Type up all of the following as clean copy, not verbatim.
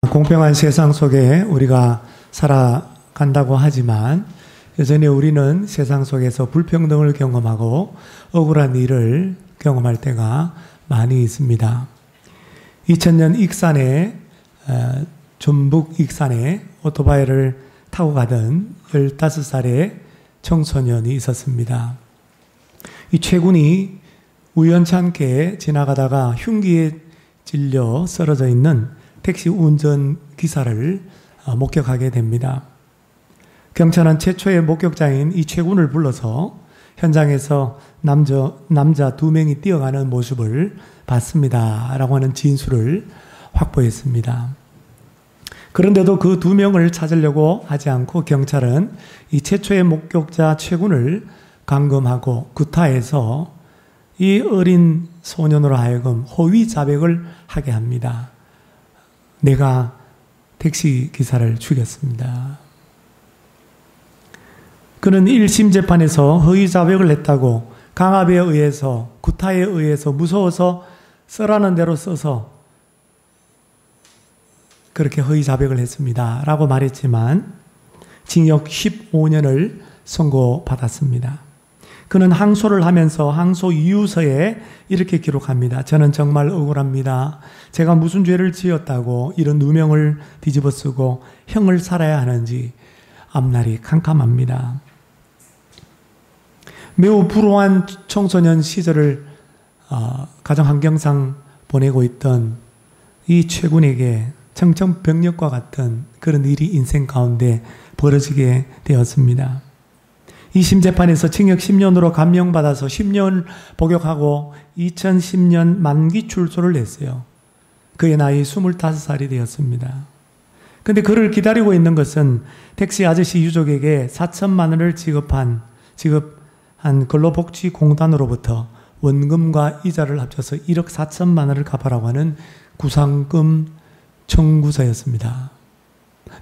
공평한 세상 속에 우리가 살아간다고 하지만 여전히 우리는 세상 속에서 불평등을 경험하고 억울한 일을 경험할 때가 많이 있습니다. 2000년 익산에 전북 익산에 오토바이를 타고 가던 15살의 청소년이 있었습니다. 이 최군이 우연찮게 지나가다가 흉기에 찔려 쓰러져 있는 택시 운전기사를 목격하게 됩니다. 경찰은 최초의 목격자인 이 최군을 불러서 현장에서 남자 2명이 뛰어가는 모습을 봤습니다. 라고 하는 진술을 확보했습니다. 그런데도 그 2명을 찾으려고 하지 않고 경찰은 이 최초의 목격자 최군을 감금하고 구타해서 이 어린 소년으로 하여금 허위 자백을 하게 합니다. 내가 택시 기사를 죽였습니다. 그는 1심 재판에서 허위 자백을 했다고 강압에 의해서 구타에 의해서 무서워서 써라는 대로 써서 그렇게 허위 자백을 했습니다. 라고 말했지만 징역 15년을 선고받았습니다. 그는 항소를 하면서 항소 이유서에 이렇게 기록합니다. 저는 정말 억울합니다. 제가 무슨 죄를 지었다고 이런 누명을 뒤집어 쓰고 형을 살아야 하는지 앞날이 캄캄합니다. 매우 불우한 청소년 시절을 가정 환경상 보내고 있던 이 최군에게 청천벽력과 같은 그런 일이 인생 가운데 벌어지게 되었습니다. 2심 재판에서 징역 10년으로 감형받아서 10년 복역하고 2010년 만기 출소를 냈어요. 그의 나이 25살이 되었습니다. 그런데 그를 기다리고 있는 것은 택시 아저씨 유족에게 4천만 원을 지급한 근로복지공단으로부터 원금과 이자를 합쳐서 1억 4천만 원을 갚아라고 하는 구상금 청구서였습니다.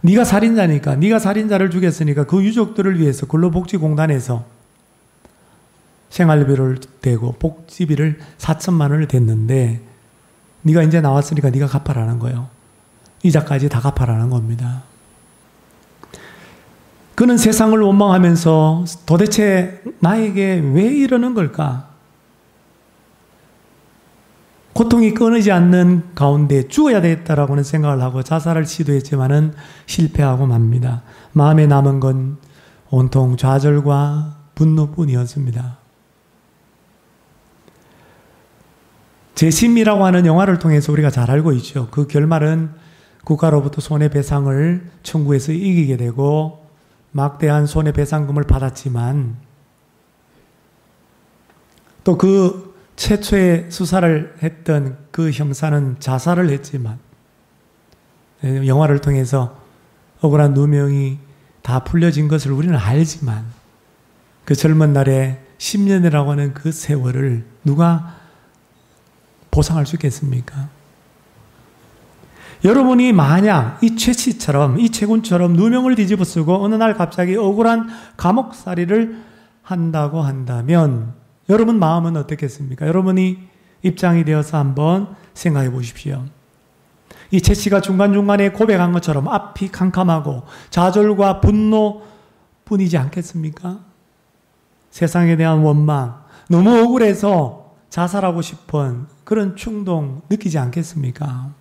네가 살인자니까, 네가 살인자를 죽였으니까 그 유족들을 위해서 근로복지공단에서 생활비를 대고 복지비를 4천만 원을 댔는데 네가 이제 나왔으니까 네가 갚아라는 거예요. 이자까지 다 갚아라는 겁니다. 그는 세상을 원망하면서 도대체 나에게 왜 이러는 걸까? 고통이 끊이지 않는 가운데 죽어야 되겠다라고는 생각을 하고 자살을 시도했지만은 실패하고 맙니다. 마음에 남은 건 온통 좌절과 분노뿐이었습니다. 재심이라고 하는 영화를 통해서 우리가 잘 알고 있죠. 그 결말은 국가로부터 손해배상을 청구해서 이기게 되고 막대한 손해배상금을 받았지만 또 그 최초의 수사를 했던 그 형사는 자살을 했지만 영화를 통해서 억울한 누명이 다 풀려진 것을 우리는 알지만 그 젊은 날에 10년이라고 하는 그 세월을 누가 보상할 수 있겠습니까? 여러분이 만약 이 최씨처럼 이 최군처럼 누명을 뒤집어 쓰고 어느 날 갑자기 억울한 감옥살이를 한다고 한다면 여러분 마음은 어떻겠습니까? 여러분이 입장이 되어서 한번 생각해 보십시오. 이 최씨가 중간중간에 고백한 것처럼 앞이 캄캄하고 좌절과 분노뿐이지 않겠습니까? 세상에 대한 원망, 너무 억울해서 자살하고 싶은 그런 충동 느끼지 않겠습니까?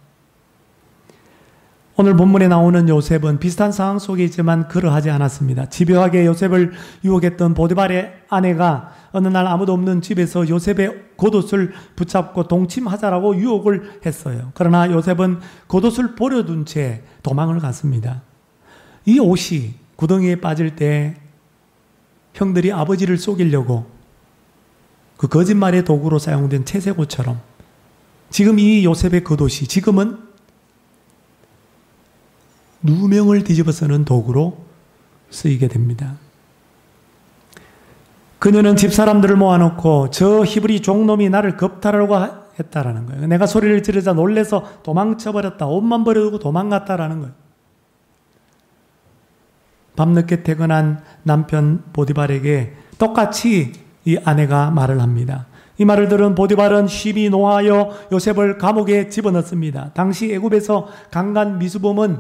오늘 본문에 나오는 요셉은 비슷한 상황 속에 있지만 그러하지 않았습니다. 집요하게 요셉을 유혹했던 보디발의 아내가 어느 날 아무도 없는 집에서 요셉의 겉옷을 붙잡고 동침하자라고 유혹을 했어요. 그러나 요셉은 겉옷을 버려둔 채 도망을 갔습니다. 이 옷이 구덩이에 빠질 때 형들이 아버지를 속이려고 그 거짓말의 도구로 사용된 채색옷처럼 지금 이 요셉의 겉옷이 지금은 누명을 뒤집어 쓰는 도구로 쓰이게 됩니다. 그녀는 집사람들을 모아놓고 저 히브리 종놈이 나를 겁탈하려고 했다라는 거예요. 내가 소리를 지르자 놀래서 도망쳐버렸다. 옷만 버려두고 도망갔다라는 거예요. 밤늦게 퇴근한 남편 보디발에게 똑같이 이 아내가 말을 합니다. 이 말을 들은 보디발은 심히 노하여 요셉을 감옥에 집어넣습니다. 당시 애굽에서 강간 미수범은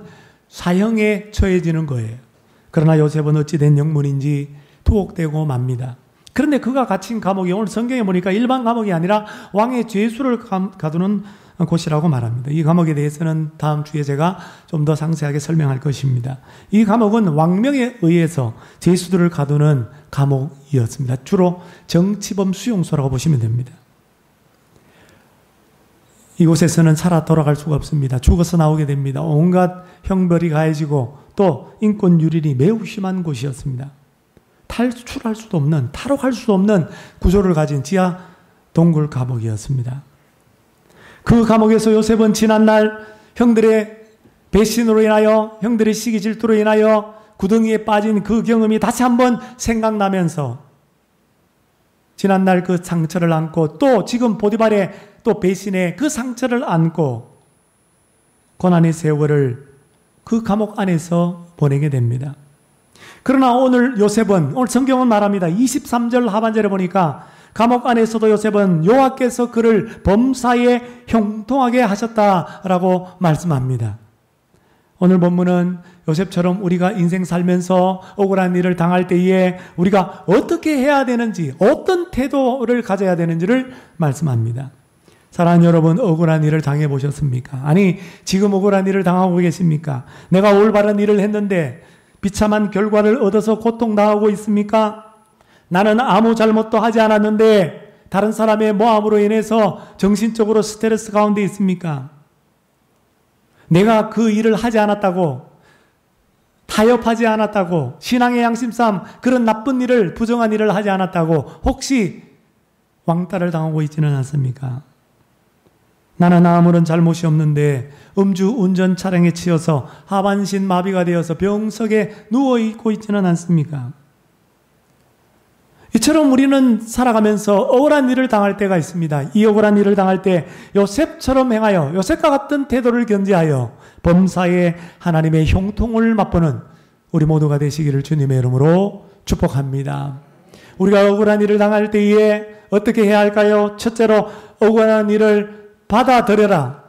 사형에 처해지는 거예요. 그러나 요셉은 어찌된 영문인지 투옥되고 맙니다. 그런데 그가 갇힌 감옥이 오늘 성경에 보니까 일반 감옥이 아니라 왕의 죄수를 가두는 곳이라고 말합니다. 이 감옥에 대해서는 다음 주에 제가 좀 더 상세하게 설명할 것입니다. 이 감옥은 왕명에 의해서 죄수들을 가두는 감옥이었습니다. 주로 정치범 수용소라고 보시면 됩니다. 이곳에서는 살아 돌아갈 수가 없습니다. 죽어서 나오게 됩니다. 온갖 형벌이 가해지고 또 인권 유린이 매우 심한 곳이었습니다. 탈출할 수도 없는, 탈옥할 수도 없는 구조를 가진 지하 동굴 감옥이었습니다. 그 감옥에서 요셉은 지난날 형들의 배신으로 인하여, 형들의 시기 질투로 인하여 구덩이에 빠진 그 경험이 다시 한번 생각나면서 지난날 그 상처를 안고 또 지금 보디발의 또 배신의 그 상처를 안고 고난의 세월을 그 감옥 안에서 보내게 됩니다. 그러나 오늘 요셉은, 오늘 성경은 말합니다. 23절 하반절에 보니까 감옥 안에서도 요셉은 여호와께서 그를 범사에 형통하게 하셨다라고 말씀합니다. 오늘 본문은 요셉처럼 우리가 인생 살면서 억울한 일을 당할 때에 우리가 어떻게 해야 되는지, 어떤 태도를 가져야 되는지를 말씀합니다. 사랑하는 여러분, 억울한 일을 당해보셨습니까? 아니, 지금 억울한 일을 당하고 계십니까? 내가 올바른 일을 했는데 비참한 결과를 얻어서 고통당하고 있습니까? 나는 아무 잘못도 하지 않았는데 다른 사람의 모함으로 인해서 정신적으로 스트레스 가운데 있습니까? 내가 그 일을 하지 않았다고, 타협하지 않았다고, 신앙의 양심삼 그런 나쁜 일을, 부정한 일을 하지 않았다고 혹시 왕따를 당하고 있지는 않습니까? 나는 아무런 잘못이 없는데 음주 운전 차량에 치여서 하반신 마비가 되어서 병석에 누워있고 있지는 않습니까? 이처럼 우리는 살아가면서 억울한 일을 당할 때가 있습니다. 이 억울한 일을 당할 때 요셉처럼 행하여, 요셉과 같은 태도를 견지하여 범사에 하나님의 형통을 맛보는 우리 모두가 되시기를 주님의 이름으로 축복합니다. 우리가 억울한 일을 당할 때에 어떻게 해야 할까요? 첫째로 억울한 일을 받아들여라.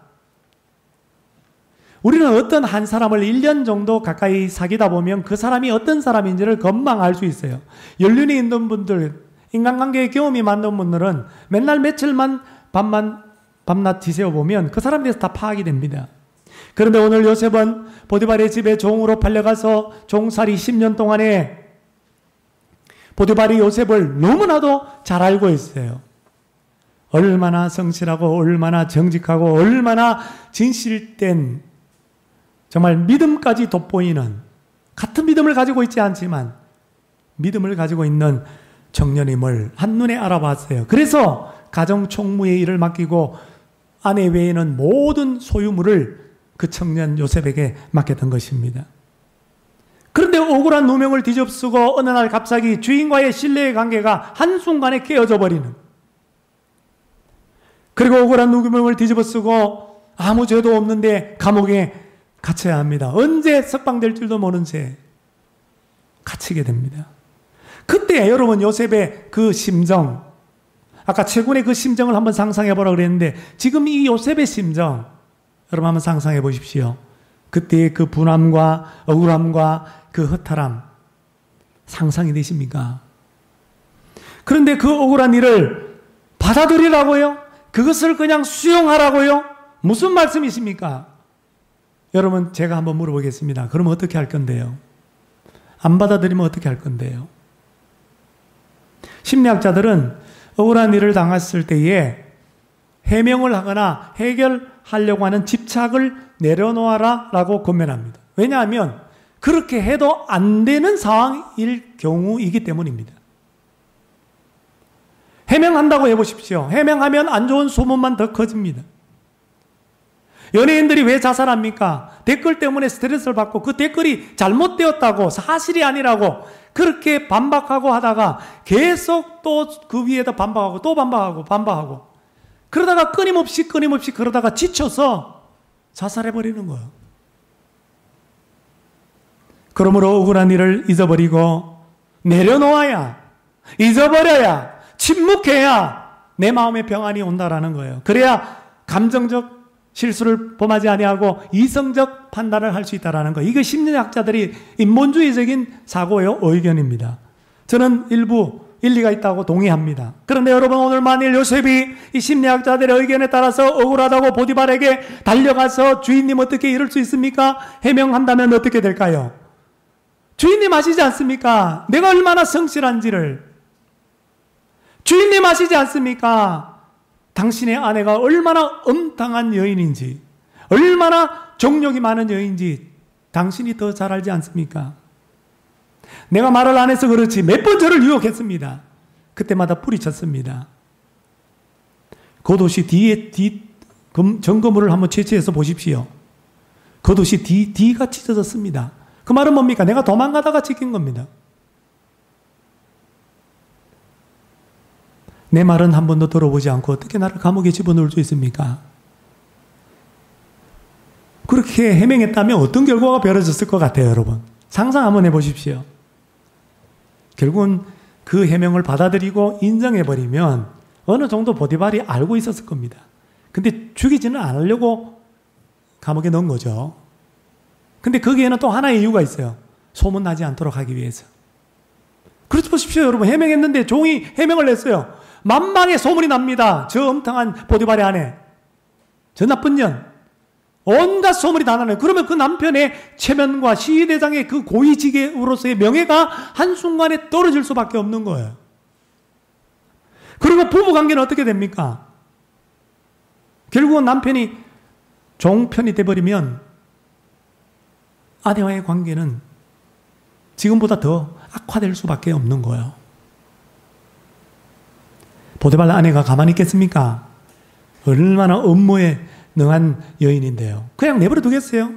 우리는 어떤 한 사람을 1년 정도 가까이 사귀다 보면 그 사람이 어떤 사람인지를 금방 알 수 있어요. 연륜이 있는 분들, 인간관계의 경험이 많은 분들은 맨날 며칠만 밤낮 지새워 보면 그 사람에 대해서 다 파악이 됩니다. 그런데 오늘 요셉은 보디발의 집에 종으로 팔려가서 종살이 10년 동안에 보디발이 요셉을 너무나도 잘 알고 있어요. 얼마나 성실하고 얼마나 정직하고 얼마나 진실된, 정말 믿음까지 돋보이는, 같은 믿음을 가지고 있지 않지만 믿음을 가지고 있는 청년임을 한눈에 알아봤어요. 그래서 가정 총무의 일을 맡기고 아내 외에는 모든 소유물을 그 청년 요셉에게 맡겼던 것입니다. 그런데 억울한 누명을 뒤집쓰고 어느 날 갑자기 주인과의 신뢰의 관계가 한순간에 깨어져 버리는, 그리고 억울한 누명을 뒤집어쓰고 아무 죄도 없는데 감옥에 갇혀야 합니다. 언제 석방될 줄도 모른 채 갇히게 됩니다. 그때 여러분 요셉의 그 심정, 아까 최군의 그 심정을 한번 상상해 보라 그랬는데 지금 이 요셉의 심정 여러분 한번 상상해 보십시오. 그때의 그 분함과 억울함과 그 허탈함 상상이 되십니까? 그런데 그 억울한 일을 받아들이라고요? 그것을 그냥 수용하라고요? 무슨 말씀이십니까? 여러분 제가 한번 물어보겠습니다. 그럼 어떻게 할 건데요? 안 받아들이면 어떻게 할 건데요? 심리학자들은 억울한 일을 당했을 때에 해명을 하거나 해결하려고 하는 집착을 내려놓아라 라고 권면합니다. 왜냐하면 그렇게 해도 안 되는 상황일 경우이기 때문입니다. 해명한다고 해보십시오. 해명하면 안 좋은 소문만 더 커집니다. 연예인들이 왜 자살합니까? 댓글 때문에 스트레스를 받고 그 댓글이 잘못되었다고, 사실이 아니라고 그렇게 반박하고 하다가 계속 또 그 위에다 반박하고 또 반박하고 그러다가 끊임없이 그러다가 지쳐서 자살해버리는 거예요. 그러므로 억울한 일을 잊어버리고 내려놓아야, 잊어버려야, 침묵해야 내 마음의 평안이 온다라는 거예요. 그래야 감정적 실수를 범하지 아니하고 이성적 판단을 할 수 있다라는 거. 이거 심리학자들이 인본주의적인 사고의 의견입니다. 저는 일부 일리가 있다고 동의합니다. 그런데 여러분, 오늘 만일 요셉이 이 심리학자들의 의견에 따라서 억울하다고 보디발에게 달려가서 주인님 어떻게 이럴 수 있습니까? 해명한다면 어떻게 될까요? 주인님 아시지 않습니까? 내가 얼마나 성실한지를. 주인님 아시지 않습니까? 당신의 아내가 얼마나 엄당한 여인인지, 얼마나 정욕이 많은 여인인지 당신이 더 잘 알지 않습니까? 내가 말을 안 해서 그렇지 몇 번 저를 유혹했습니다. 그때마다 뿌리쳤습니다. 겉옷이 점검을 한번 채취해서 보십시오. 겉옷이 D가 찢어졌습니다. 그 말은 뭡니까? 내가 도망가다가 찍힌 겁니다. 내 말은 한 번도 들어보지 않고 어떻게 나를 감옥에 집어넣을 수 있습니까? 그렇게 해명했다면 어떤 결과가 벌어졌을 것 같아요, 여러분? 상상 한번 해보십시오. 결국은 그 해명을 받아들이고 인정해버리면 어느 정도 보디발이 알고 있었을 겁니다. 근데 죽이지는 않으려고 감옥에 넣은 거죠. 근데 거기에는 또 하나의 이유가 있어요. 소문나지 않도록 하기 위해서. 그렇지 보십시오, 여러분. 해명했는데 종이 해명을 냈어요. 만방의 소문이 납니다. 저 엄탕한 보디발의 아내, 저 나쁜 년, 온갖 소문이 다 나네요. 그러면 그 남편의 체면과 시위대장의 그 고위직으로서의 명예가 한순간에 떨어질 수밖에 없는 거예요. 그리고 부부관계는 어떻게 됩니까? 결국은 남편이 종편이 돼버리면 아내와의 관계는 지금보다 더 악화될 수밖에 없는 거예요. 보디발 아내가 가만히 있겠습니까? 얼마나 업무에 능한 여인인데요. 그냥 내버려 두겠어요?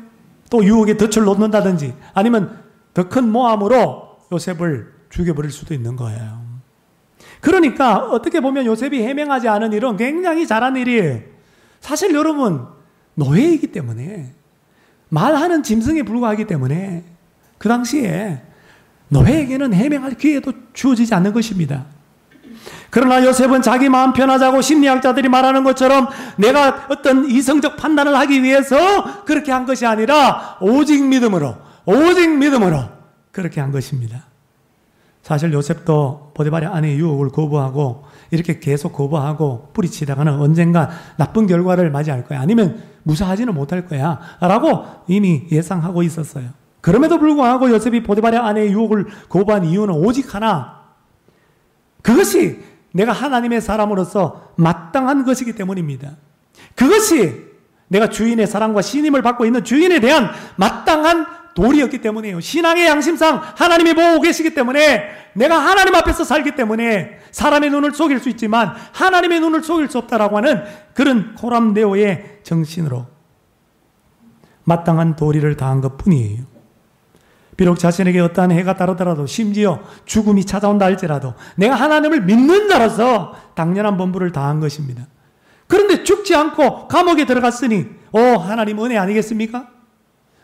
또 유혹에 덫을 놓는다든지 아니면 더 큰 모함으로 요셉을 죽여버릴 수도 있는 거예요. 그러니까 어떻게 보면 요셉이 해명하지 않은 일은 굉장히 잘한 일이에요. 사실 여러분, 노예이기 때문에, 말하는 짐승에 불과하기 때문에 그 당시에 노예에게는 해명할 기회도 주어지지 않는 것입니다. 그러나 요셉은 자기 마음 편하자고 심리학자들이 말하는 것처럼 내가 어떤 이성적 판단을 하기 위해서 그렇게 한 것이 아니라 오직 믿음으로 그렇게 한 것입니다. 사실 요셉도 보디발의 아내의 유혹을 거부하고 이렇게 계속 거부하고 뿌리치다가는 언젠가 나쁜 결과를 맞이할 거야. 아니면 무사하지는 못할 거야 라고 이미 예상하고 있었어요. 그럼에도 불구하고 요셉이 보디발의 아내의 유혹을 거부한 이유는 오직 하나, 그것이 내가 하나님의 사람으로서 마땅한 것이기 때문입니다. 그것이 내가 주인의 사랑과 신임을 받고 있는 주인에 대한 마땅한 도리였기 때문이에요. 신앙의 양심상 하나님이 보고 계시기 때문에, 내가 하나님 앞에서 살기 때문에 사람의 눈을 속일 수 있지만 하나님의 눈을 속일 수 없다라고 하는 그런 코람데오의 정신으로 마땅한 도리를 다한 것뿐이에요. 비록 자신에게 어떠한 해가 따르더라도, 심지어 죽음이 찾아온다 할지라도 내가 하나님을 믿는 자로서 당연한 본분을 다한 것입니다. 그런데 죽지 않고 감옥에 들어갔으니 하나님 은혜 아니겠습니까?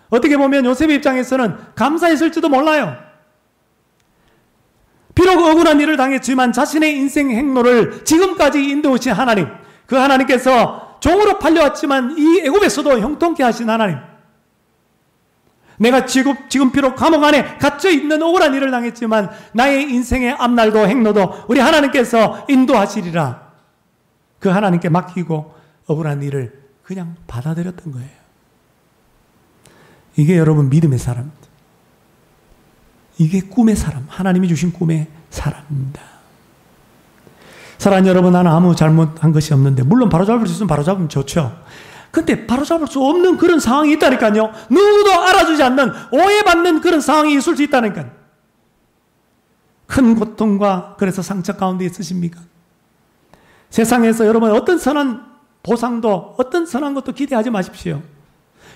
어떻게 보면 요셉의 입장에서는 감사했을지도 몰라요. 비록 억울한 일을 당했지만 자신의 인생 행로를 지금까지 인도하신 하나님, 그 하나님께서 종으로 팔려왔지만 이 애굽에서도 형통케 하신 하나님, 내가 지금 비록 감옥 안에 갇혀있는 억울한 일을 당했지만 나의 인생의 앞날도 행로도 우리 하나님께서 인도하시리라, 그 하나님께 맡기고 억울한 일을 그냥 받아들였던 거예요. 이게 여러분 믿음의 사람입니다. 이게 꿈의 사람, 하나님이 주신 꿈의 사람입니다. 사랑하는 여러분, 나는 아무 잘못한 것이 없는데, 물론 바로잡을 수 있으면 바로잡으면 좋죠. 근데 바로잡을 수 없는 그런 상황이 있다니까요. 누구도 알아주지 않는, 오해받는 그런 상황이 있을 수 있다니까요. 큰 고통과 그래서 상처 가운데 있으십니까? 세상에서 여러분 어떤 선한 보상도, 어떤 선한 것도 기대하지 마십시오.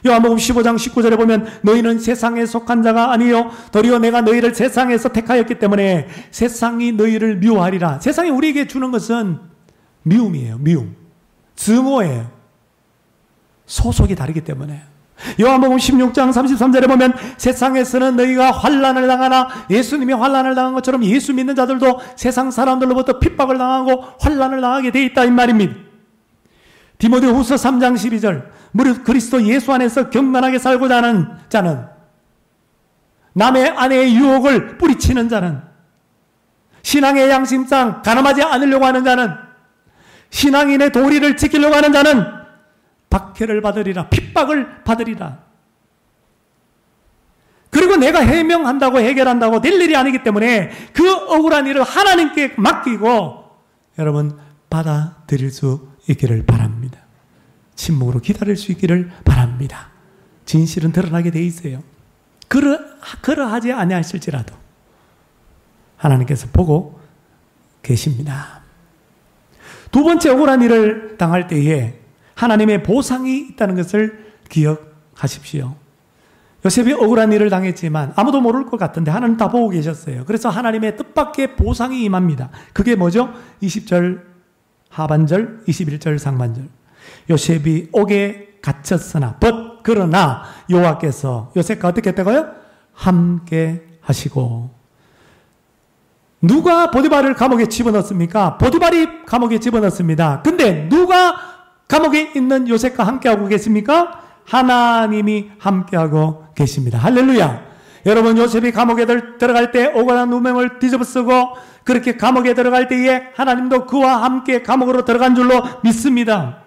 요한복음 15장 19절에 보면 너희는 세상에 속한 자가 아니요 도리어 내가 너희를 세상에서 택하였기 때문에 세상이 너희를 미워하리라. 세상이 우리에게 주는 것은 미움이에요. 미움. 증오예요. 소속이 다르기 때문에. 요한복음 16장 33절에 보면 세상에서는 너희가 환난을 당하나 예수님이 환난을 당한 것처럼 예수 믿는 자들도 세상 사람들로부터 핍박을 당하고 환난을 당하게 돼 있다 이 말입니다. 디모데후서 3장 12절 무릇 그리스도 예수 안에서 경건하게 살고자 하는 자는 남의 아내의 유혹을 뿌리치는 자는 신앙의 양심상 가늠하지 않으려고 하는 자는 신앙인의 도리를 지키려고 하는 자는 박해를 받으리라 핍박을 받으리라. 그리고 내가 해명한다고 해결한다고 될 일이 아니기 때문에 그 억울한 일을 하나님께 맡기고 여러분 받아들일 수 있기를 바랍니다. 침묵으로 기다릴 수 있기를 바랍니다. 진실은 드러나게 돼 있어요. 그러하지 아니하실지라도 하나님께서 보고 계십니다. 두 번째 억울한 일을 당할 때에 하나님의 보상이 있다는 것을 기억하십시오. 요셉이 억울한 일을 당했지만 아무도 모를 것 같은데 하나님 다 보고 계셨어요. 그래서 하나님의 뜻밖의 보상이 임합니다. 그게 뭐죠? 20절 하반절, 21절 상반절. 요셉이 옥에 갇혔으나 그러나 여호와께서 요셉과 어떻게 했다고요? 함께 하시고. 누가 보디발을 감옥에 집어넣습니까? 보디발이 감옥에 집어넣습니다. 근데 누가 감옥에 있는 요셉과 함께하고 계십니까? 하나님이 함께하고 계십니다. 할렐루야. 여러분 요셉이 감옥에 들어갈 때 억울한 누명을 뒤집어쓰고 그렇게 감옥에 들어갈 때에 하나님도 그와 함께 감옥으로 들어간 줄로 믿습니다.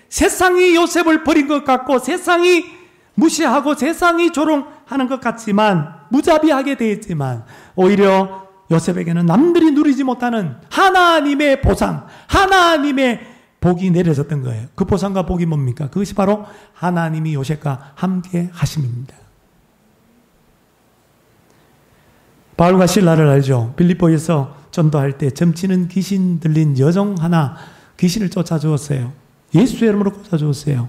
세상이 요셉을 버린 것 같고 세상이 무시하고 세상이 조롱하는 것 같지만 무자비하게 되었지만 오히려 요셉에게는 남들이 누리지 못하는 하나님의 보상, 하나님의 복이 내려졌던 거예요. 그 보상과 복이 뭡니까? 그것이 바로 하나님이 요셉과 함께 하심입니다. 바울과 실라를 알죠? 빌립보에서 전도할 때 점치는 귀신 들린 여종 하나 귀신을 쫓아주었어요. 예수의 이름으로 쫓아주었어요.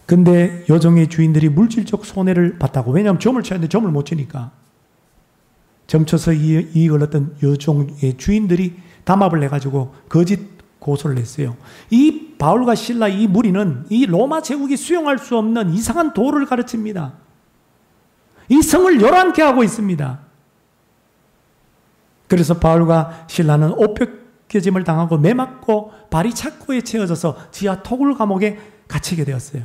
근데 여종의 주인들이 물질적 손해를 봤다고. 왜냐하면 점을 쳐야 되는데 점을 못 치니까. 점 쳐서 이익을 얻던 여종의 주인들이 담합을 해가지고 거짓 고소를 했어요. 이 바울과 실라 이 무리는 이 로마 제국이 수용할 수 없는 이상한 도를 가르칩니다. 이 성을 요란케 하고 있습니다. 그래서 바울과 실라는 옷벗겨짐을 당하고 매맞고 발이 착고에 채워져서 지하 토굴 감옥에 갇히게 되었어요.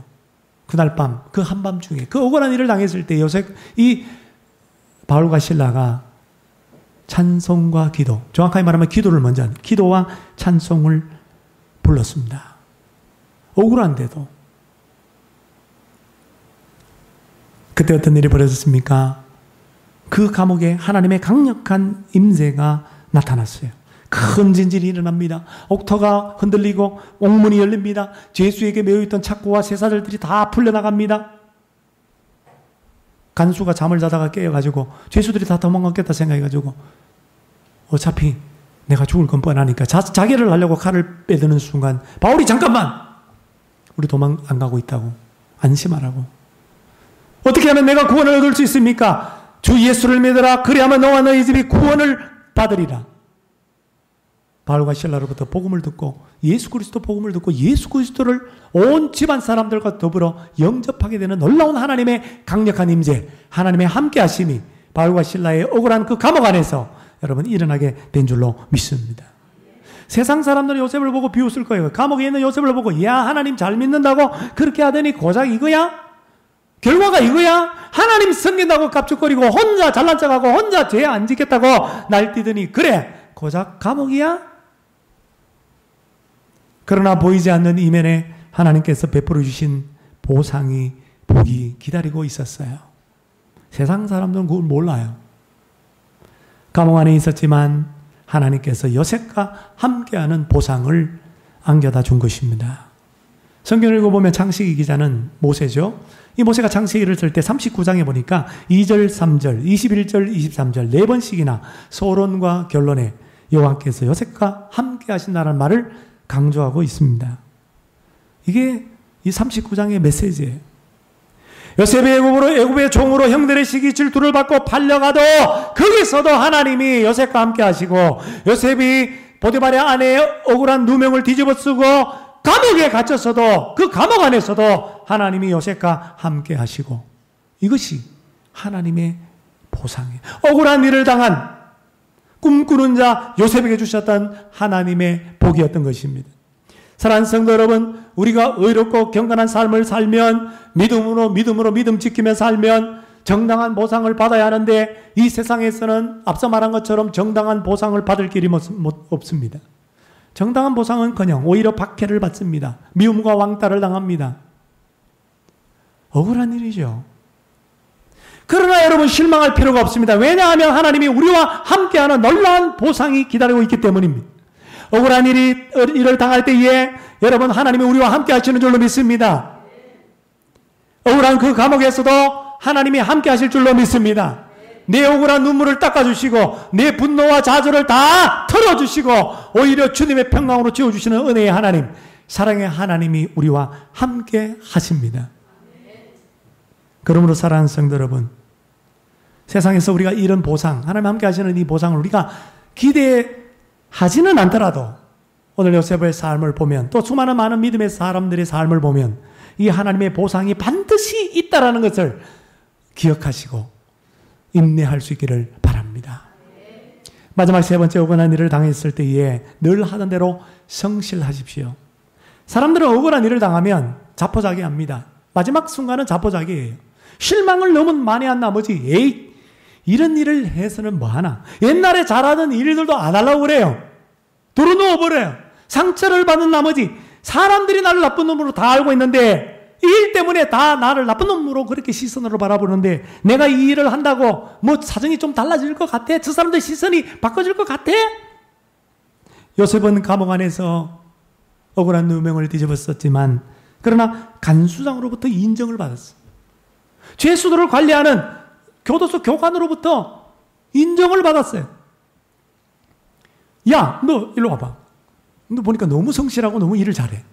그날 밤, 그 한밤중에 그 억울한 일을 당했을 때 요셉 이 바울과 실라가 찬송과 기도, 정확하게 말하면 기도를 먼저 하는 기도와 찬송을 불렀습니다. 억울한데도. 그때 어떤 일이 벌어졌습니까? 그 감옥에 하나님의 강력한 임재가 나타났어요. 큰 진실이 일어납니다. 옥토가 흔들리고 옥문이 열립니다. 죄수에게 매여있던 착고와 쇠사슬들이 다 풀려나갑니다. 간수가 잠을 자다가 깨어가지고 죄수들이 다 도망갔겠다 생각해가지고 어차피 내가 죽을 건 뻔하니까 자기를 하려고 칼을 빼드는 순간 바울이 잠깐만! 우리 도망 안 가고 있다고. 안심하라고. 어떻게 하면 내가 구원을 얻을 수 있습니까? 주 예수를 믿어라. 그리하면 너와 너희 집이 구원을 받으리라. 바울과 실라로부터 복음을 듣고 예수 그리스도 복음을 듣고 예수 그리스도를 온 집안 사람들과 더불어 영접하게 되는 놀라운 하나님의 강력한 임재, 하나님의 함께 하심이 바울과 실라의 억울한 그 감옥 안에서 여러분 일어나게 된 줄로 믿습니다. 세상 사람들은 요셉을 보고 비웃을 거예요. 감옥에 있는 요셉을 보고 야 하나님 잘 믿는다고 그렇게 하더니 고작 이거야? 결과가 이거야? 하나님 섬긴다고 깝죽거리고 혼자 잘난 척하고 혼자 죄 안 지켰다고 날뛰더니 그래 고작 감옥이야? 그러나 보이지 않는 이면에 하나님께서 베풀어 주신 보상이 복이 기다리고 있었어요. 세상 사람들은 그걸 몰라요. 감옥 안에 있었지만 하나님께서 요셉과 함께하는 보상을 안겨다 준 것입니다. 성경을 읽어보면 창세기 기자는 모세죠. 이 모세가 창세기를 쓸 때 39장에 보니까 2절, 3절, 21절, 23절 4번씩이나 서론과 결론에 여호와께서 요셉과 함께 하신다는 말을 강조하고 있습니다. 이게 이 39장의 메시지예요. 요셉이 애굽의 종으로 형들의 시기 질투를 받고 팔려가도 거기서도 하나님이 요셉과 함께 하시고 요셉이 보디발의 아내의 억울한 누명을 뒤집어 쓰고 감옥에 갇혔어도 그 감옥 안에서도 하나님이 요셉과 함께 하시고, 이것이 하나님의 보상이에요. 억울한 일을 당한 꿈꾸는 자 요셉에게 주셨던 하나님의 복이었던 것입니다. 사랑하는 성도 여러분, 우리가 의롭고 경건한 삶을 살면, 믿음으로 믿음 지키며 살면 정당한 보상을 받아야 하는데, 이 세상에서는 앞서 말한 것처럼 정당한 보상을 받을 길이 없습니다. 정당한 보상은커녕 오히려 박해를 받습니다. 미움과 왕따를 당합니다. 억울한 일이죠. 그러나 여러분, 실망할 필요가 없습니다. 왜냐하면 하나님이 우리와 함께하는 놀라운 보상이 기다리고 있기 때문입니다. 억울한 일을 당할 때에 여러분, 하나님이 우리와 함께 하시는 줄로 믿습니다. 억울한 그 감옥에서도 하나님이 함께 하실 줄로 믿습니다. 내 억울한 눈물을 닦아주시고 내 분노와 좌절을 다 털어주시고 오히려 주님의 평강으로 지어주시는 은혜의 하나님, 사랑의 하나님이 우리와 함께 하십니다. 그러므로 사랑하는 성도 여러분, 세상에서 우리가 이런 보상, 하나님 함께 하시는 이 보상을 우리가 기대하지는 않더라도 오늘 요셉의 삶을 보면, 또 수많은 많은 믿음의 사람들의 삶을 보면 이 하나님의 보상이 반드시 있다라는 것을 기억하시고 인내할 수 있기를 바랍니다. 마지막 세 번째, 억울한 일을 당했을 때에 늘 하던 대로 성실하십시오. 사람들은 억울한 일을 당하면 자포자기합니다. 마지막 순간은 자포자기예요. 실망을 너무 많이 한 나머지 에이, 이런 일을 해서는 뭐하나, 옛날에 잘하던 일들도 안 하려고 그래요. 도로 넣어버려요. 상처를 받은 나머지 사람들이 나를 나쁜 놈으로 다 알고 있는데, 이 일 때문에 다 나를 나쁜 놈으로 그렇게 시선으로 바라보는데, 내가 이 일을 한다고 뭐 사정이 좀 달라질 것 같아? 저 사람들 시선이 바꿔질 것 같아? 요셉은 감옥 안에서 억울한 누명을 뒤집었었지만, 그러나 간수장으로부터 인정을 받았어. 죄수들을 관리하는 교도소 교관으로부터 인정을 받았어요. 야, 너 일로 와봐. 너 보니까 너무 성실하고 너무 일을 잘해.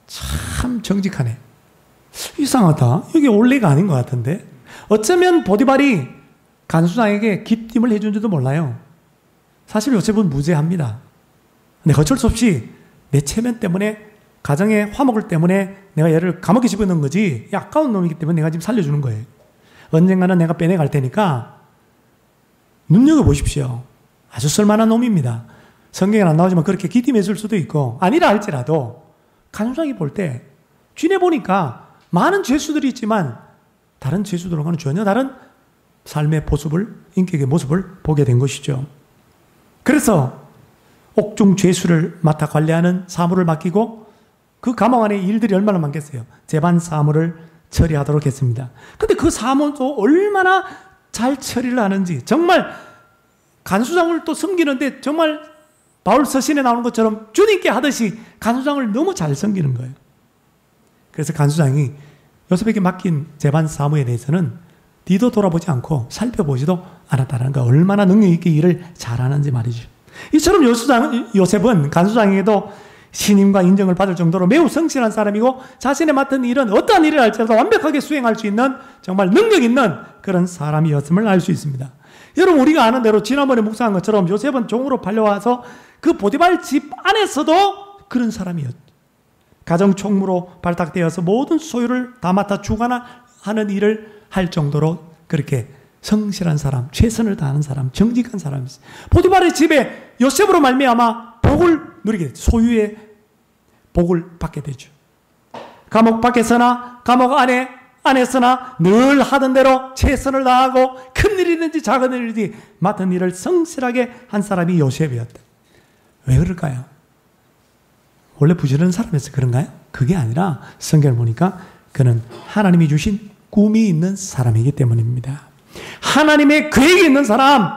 참 정직하네. 이상하다. 이게 원래가 아닌 것 같은데. 어쩌면 보디발이 간수장에게 기쁨을 해준지도 몰라요. 사실 요셉은 무죄합니다. 근데 어쩔 수 없이 내 체면 때문에, 가정의 화목을 때문에 내가 얘를 감옥에 집어넣은 거지, 아까운 놈이기 때문에 내가 지금 살려주는 거예요. 언젠가는 내가 빼내갈 테니까 눈여겨보십시오. 아주 쓸만한 놈입니다. 성경에는 안 나오지만 그렇게 기tim했을 수도 있고, 아니라 할지라도 간수장이 볼 때 쥐내 보니까 많은 죄수들이 있지만 다른 죄수들과는 전혀 다른 삶의 모습을, 인격의 모습을 보게 된 것이죠. 그래서 옥중 죄수를 맡아 관리하는 사무를 맡기고, 그 감옥 안에 일들이 얼마나 많겠어요. 재반 사무를 처리하도록 했습니다. 근데 그 사무도 얼마나 잘 처리를 하는지, 정말 간수장을 또 섬기는데 정말 바울 서신에 나오는 것처럼 주님께 하듯이 간수장을 너무 잘 섬기는 거예요. 그래서 간수장이 요셉에게 맡긴 재반 사무에 대해서는 뒤도 돌아보지 않고 살펴보지도 않았다는 거, 얼마나 능력 있게 일을 잘하는지 말이죠. 이처럼 요셉은 간수장에게도 신임과 인정을 받을 정도로 매우 성실한 사람이고, 자신의 맡은 일은 어떠한 일을 할지라도 완벽하게 수행할 수 있는 정말 능력 있는 그런 사람이었음을 알 수 있습니다. 여러분, 우리가 아는 대로 지난번에 묵상한 것처럼 요셉은 종으로 팔려와서 그 보디발 집 안에서도 그런 사람이었죠. 가정 총무로 발탁되어서 모든 소유를 다 맡아 주관하는 일을 할 정도로 그렇게 성실한 사람, 최선을 다하는 사람, 정직한 사람이었어요. 보디발의 집에 요셉으로 말미암아 복을 누리게 되죠. 소유의 복을 받게 되죠. 감옥 밖에서나 감옥 안에서나 늘 하던 대로 최선을 다하고 큰 일이든지 작은 일이든지 맡은 일을 성실하게 한 사람이 요셉이었다. 왜 그럴까요? 원래 부지런한 사람이어서 그런가요? 그게 아니라 성경을 보니까 그는 하나님이 주신 꿈이 있는 사람이기 때문입니다. 하나님의 계획이 있는 사람,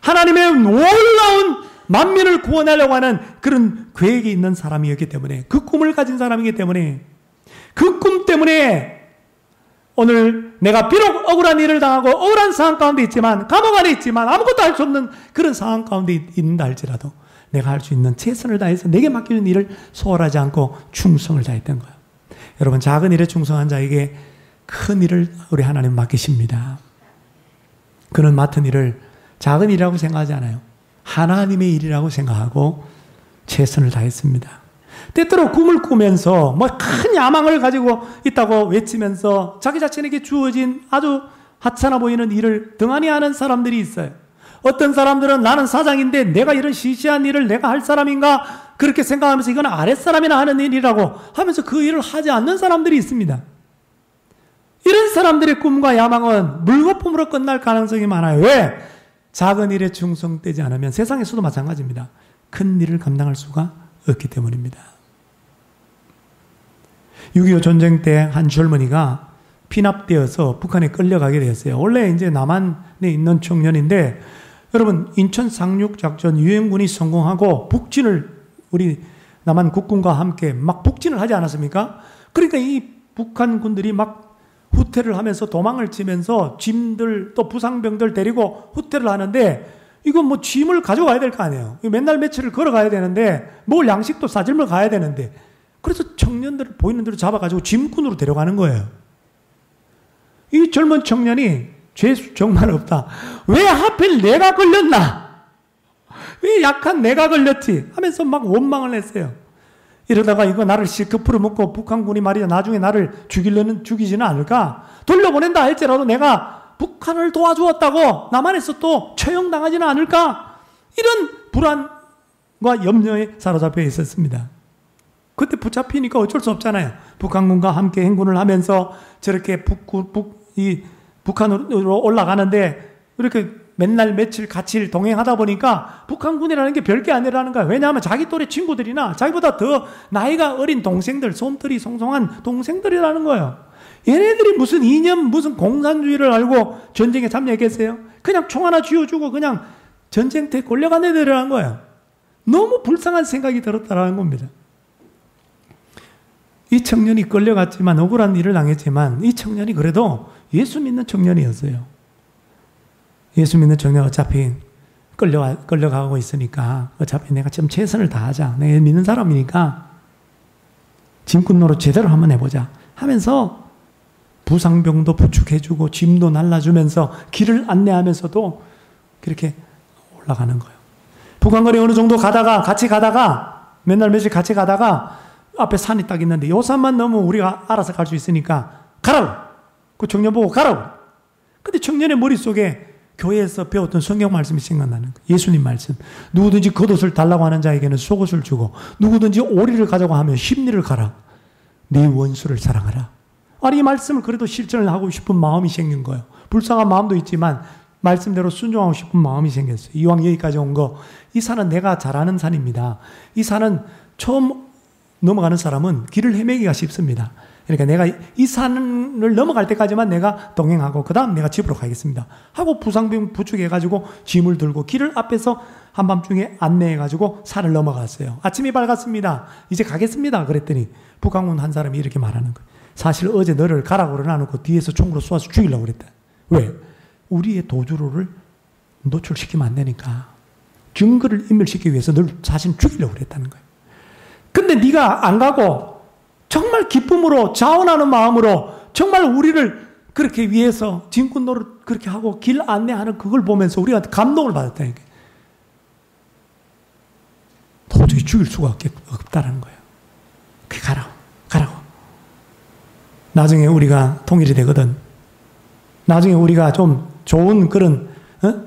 하나님의 놀라운 만민을 구원하려고 하는 그런 계획이 있는 사람이었기 때문에, 그 꿈을 가진 사람이기 때문에, 그 꿈 때문에 오늘 내가 비록 억울한 일을 당하고 억울한 상황 가운데 있지만, 감옥 안에 있지만, 아무것도 할 수 없는 그런 상황 가운데 있는다 할지라도 내가 할 수 있는 최선을 다해서 내게 맡기는 일을 소홀하지 않고 충성을 다했던 거예요. 여러분, 작은 일에 충성한 자에게 큰 일을 우리 하나님 맡기십니다. 그는 맡은 일을 작은 일이라고 생각하지 않아요. 하나님의 일이라고 생각하고 최선을 다했습니다. 때때로 꿈을 꾸면서 뭐 큰 야망을 가지고 있다고 외치면서 자기 자신에게 주어진 아주 하찮아 보이는 일을 등한히 하는 사람들이 있어요. 어떤 사람들은 나는 사장인데 내가 이런 시시한 일을 내가 할 사람인가 그렇게 생각하면서 이건 아랫사람이나 하는 일이라고 하면서 그 일을 하지 않는 사람들이 있습니다. 이런 사람들의 꿈과 야망은 물거품으로 끝날 가능성이 많아요. 왜? 작은 일에 충성되지 않으면 세상에서도 마찬가지입니다. 큰 일을 감당할 수가 없기 때문입니다. 6.25 전쟁 때 한 젊은이가 피납되어서 북한에 끌려가게 되었어요. 원래 이제 남한에 있는 청년인데 여러분 인천 상륙작전 유엔군이 성공하고 북진을 우리 남한 국군과 함께 막 북진을 하지 않았습니까? 그러니까 이 북한 군들이 막 후퇴를 하면서 도망을 치면서 짐들 또 부상병들 데리고 후퇴를 하는데 이건 뭐 짐을 가져가야 될 거 아니에요. 맨날 며칠을 걸어가야 되는데 뭘 양식도 싸질러 가야 되는데 그래서 청년들을 보이는 대로 잡아가지고 짐꾼으로 데려가는 거예요. 이 젊은 청년이 죄수 정말 없다. 왜 하필 내가 걸렸나? 왜 약한 내가 걸렸지? 하면서 막 원망을 했어요. 이러다가 이거 나를 실컷 풀어먹고 북한군이 말이야 나중에 나를 죽이지는 않을까? 돌려보낸다 할지라도 내가 북한을 도와주었다고 남한에서 또 처형당하지는 않을까? 이런 불안과 염려에 사로잡혀 있었습니다. 그때 붙잡히니까 어쩔 수 없잖아요. 북한군과 함께 행군을 하면서 저렇게 북한으로 올라가는데 이렇게 맨날 며칠 같이 동행하다 보니까 북한군이라는 게 별게 아니라는 거야. 왜냐하면 자기 또래 친구들이나 자기보다 더 나이가 어린 동생들, 솜털이 송송한 동생들이라는 거예요. 얘네들이 무슨 이념, 무슨 공산주의를 알고 전쟁에 참여했겠어요? 그냥 총 하나 쥐어주고 그냥 전쟁터에 끌려간 애들이라는 거예요. 너무 불쌍한 생각이 들었다라는 겁니다. 이 청년이 끌려갔지만 억울한 일을 당했지만 이 청년이 그래도 예수 믿는 청년이었어요. 예수 믿는 청년 어차피 끌려가고 있으니까 어차피 내가 좀 최선을 다하자. 내가 믿는 사람이니까 짐꾼 노릇 제대로 한번 해보자 하면서 부상병도 부축해주고 짐도 날라주면서 길을 안내하면서도 그렇게 올라가는 거예요. 북한거리 어느 정도 같이 가다가 맨날 며칠 같이 가다가 앞에 산이 딱 있는데 이 산만 넘으면 우리가 알아서 갈 수 있으니까 가라고. 그 청년 보고 가라고. 근데 청년의 머릿속에 교회에서 배웠던 성경 말씀이 생각나는 거예요. 예수님 말씀. 누구든지 겉옷을 달라고 하는 자에게는 속옷을 주고 누구든지 오리를 가자고 하면 십리를 가라. 네 원수를 사랑하라. 아니 이 말씀을 그래도 실천을 하고 싶은 마음이 생긴 거예요. 불쌍한 마음도 있지만 말씀대로 순종하고 싶은 마음이 생겼어요. 이왕 여기까지 온 거 이 산은 내가 잘 아는 산입니다. 이 산은 처음 넘어가는 사람은 길을 헤매기가 쉽습니다. 그러니까 내가 이 산을 넘어갈 때까지만 내가 동행하고 그 다음 내가 집으로 가겠습니다. 하고 부상병 부축해가지고 짐을 들고 길을 앞에서 한밤중에 안내해가지고 산을 넘어갔어요. 아침이 밝았습니다. 이제 가겠습니다. 그랬더니 북한군 한 사람이 이렇게 말하는 거예요. 사실 어제 너를 가라고 그러놓고 뒤에서 총으로 쏘아서 죽이려고 그랬다. 왜? 우리의 도주로를 노출시키면 안 되니까 증거를 인멸시키기 위해서 너를 사실 죽이려고 그랬다는 거예요. 근데 네가 안 가고 정말 기쁨으로 자원하는 마음으로 정말 우리를 그렇게 위해서 짐꾼 노릇 그렇게 하고 길 안내하는 그걸 보면서 우리가 감동을 받았다니까. 도저히 죽일 수가 없다라는 거예요. 가라고. 나중에 우리가 통일이 되거든. 나중에 우리가 좀 좋은 그런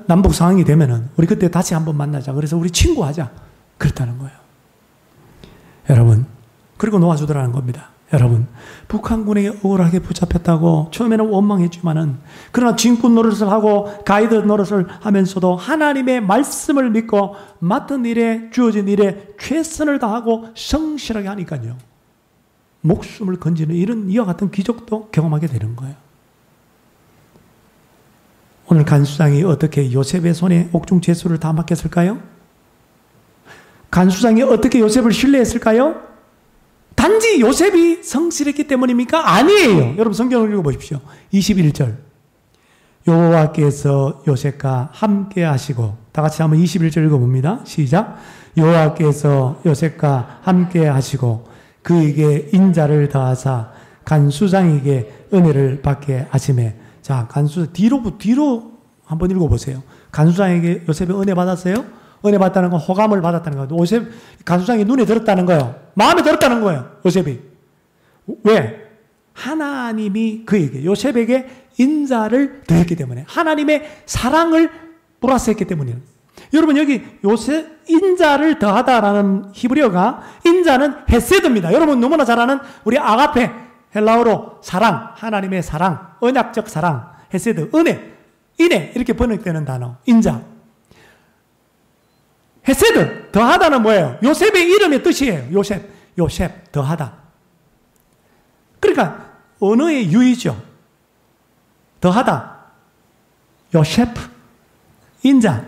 남북 상황이 되면은 우리 그때 다시 한번 만나자. 그래서 우리 친구하자. 그렇다는 거예요. 여러분, 그리고 놓아주더라는 겁니다. 여러분, 북한군에게 억울하게 붙잡혔다고 처음에는 원망했지만은 그러나 짐꾼 노릇을 하고 가이드 노릇을 하면서도 하나님의 말씀을 믿고 맡은 일에 주어진 일에 최선을 다하고 성실하게 하니까요. 목숨을 건지는 이런 이와 같은 기적도 경험하게 되는 거예요. 오늘 간수장이 어떻게 요셉의 손에 옥중 제수를 다 맡겼을까요? 간수장이 어떻게 요셉을 신뢰했을까요? 단지 요셉이 성실했기 때문입니까? 아니에요. 여러분 성경을 읽어보십시오. 21절. 여호와께서 요셉과 함께 하시고, 다 같이 한번 21절 읽어봅니다. 시작. 여호와께서 요셉과 함께 하시고 그에게 인자를 더하사 간수장에게 은혜를 받게 하시매. 자, 뒤로 한번 읽어보세요. 간수장에게 요셉이 은혜 받았어요? 은혜 받았다는 건 호감을 받았다는 거예요. 요셉 간수장이 눈에 들었다는 거예요. 마음에 들었다는 거예요. 요셉이. 왜? 하나님이 그에게 요셉에게 인자를 더했기 때문에 하나님의 사랑을 플러스했기 때문이에요. 여러분 여기 요셉 인자를 더하다라는 히브리어가 인자는 헤세드입니다. 여러분 너무나 잘 아는 우리 아가페 헬라어로 사랑, 하나님의 사랑, 언약적 사랑, 헤세드, 은혜, 인애 이렇게 번역되는 단어 인자. 헤세드, 더하다는 뭐예요? 요셉의 이름의 뜻이에요. 요셉, 더하다. 그러니까 언어의 유의죠. 더하다. 요셉, 인자,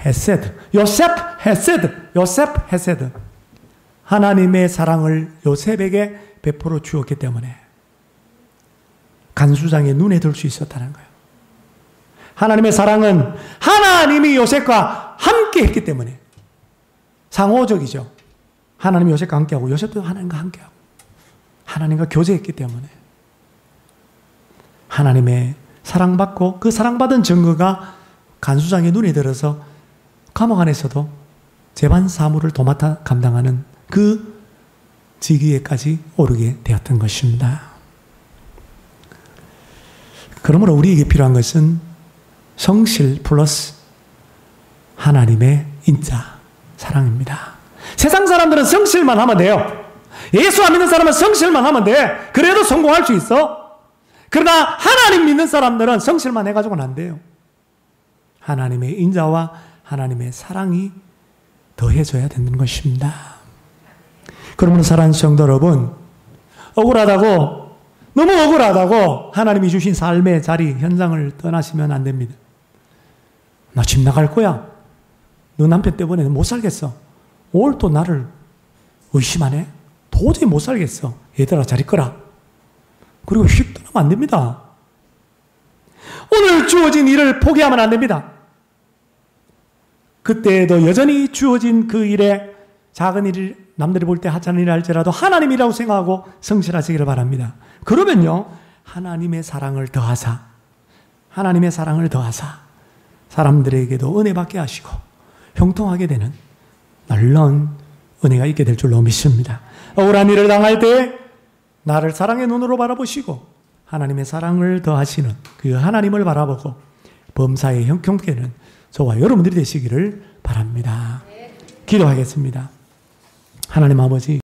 헤세드. 요셉, 헤세드. 하나님의 사랑을 요셉에게 베풀어 주었기 때문에 간수장의 눈에 들 수 있었다는 거예요. 하나님의 사랑은 하나님이 요셉과 함께 했기 때문에 상호적이죠. 하나님이 요셉과 함께하고 요셉도 하나님과 함께하고 하나님과 교제했기 때문에 하나님의 사랑받고 그 사랑받은 증거가 간수장의 눈에 들어서 감옥 안에서도 재반 사무를 도맡아 감당하는 그 직위에까지 오르게 되었던 것입니다. 그러므로 우리에게 필요한 것은 성실 플러스 하나님의 인자, 사랑입니다. 세상 사람들은 성실만 하면 돼요. 예수 안 믿는 사람은 성실만 하면 돼. 그래도 성공할 수 있어. 그러나 하나님 믿는 사람들은 성실만 해가지고는 안 돼요. 하나님의 인자와 하나님의 사랑이 더해져야 되는 것입니다. 그러므로 사랑하는 성도 여러분, 너무 억울하다고 하나님이 주신 삶의 자리, 현장을 떠나시면 안 됩니다. 나 집 나갈 거야. 너 남편 때문에 못 살겠어. 오늘 또 나를 의심하네? 도저히 못 살겠어. 얘들아 잘 있거라. 그리고 휙 떠나면 안 됩니다. 오늘 주어진 일을 포기하면 안 됩니다. 그때에도 여전히 주어진 그 일에 작은 일을 남들이 볼 때 하찮은 일을 할지라도 하나님이라고 생각하고 성실하시기를 바랍니다. 그러면요 하나님의 사랑을 더하사 사람들에게도 은혜 받게 하시고 형통하게 되는 놀라운 은혜가 있게 될 줄로 믿습니다. 억울한 일을 당할 때 나를 사랑의 눈으로 바라보시고 하나님의 사랑을 더하시는 그 하나님을 바라보고 범사에 형통케 되는 저와 여러분들이 되시기를 바랍니다. 기도하겠습니다. 하나님 아버지,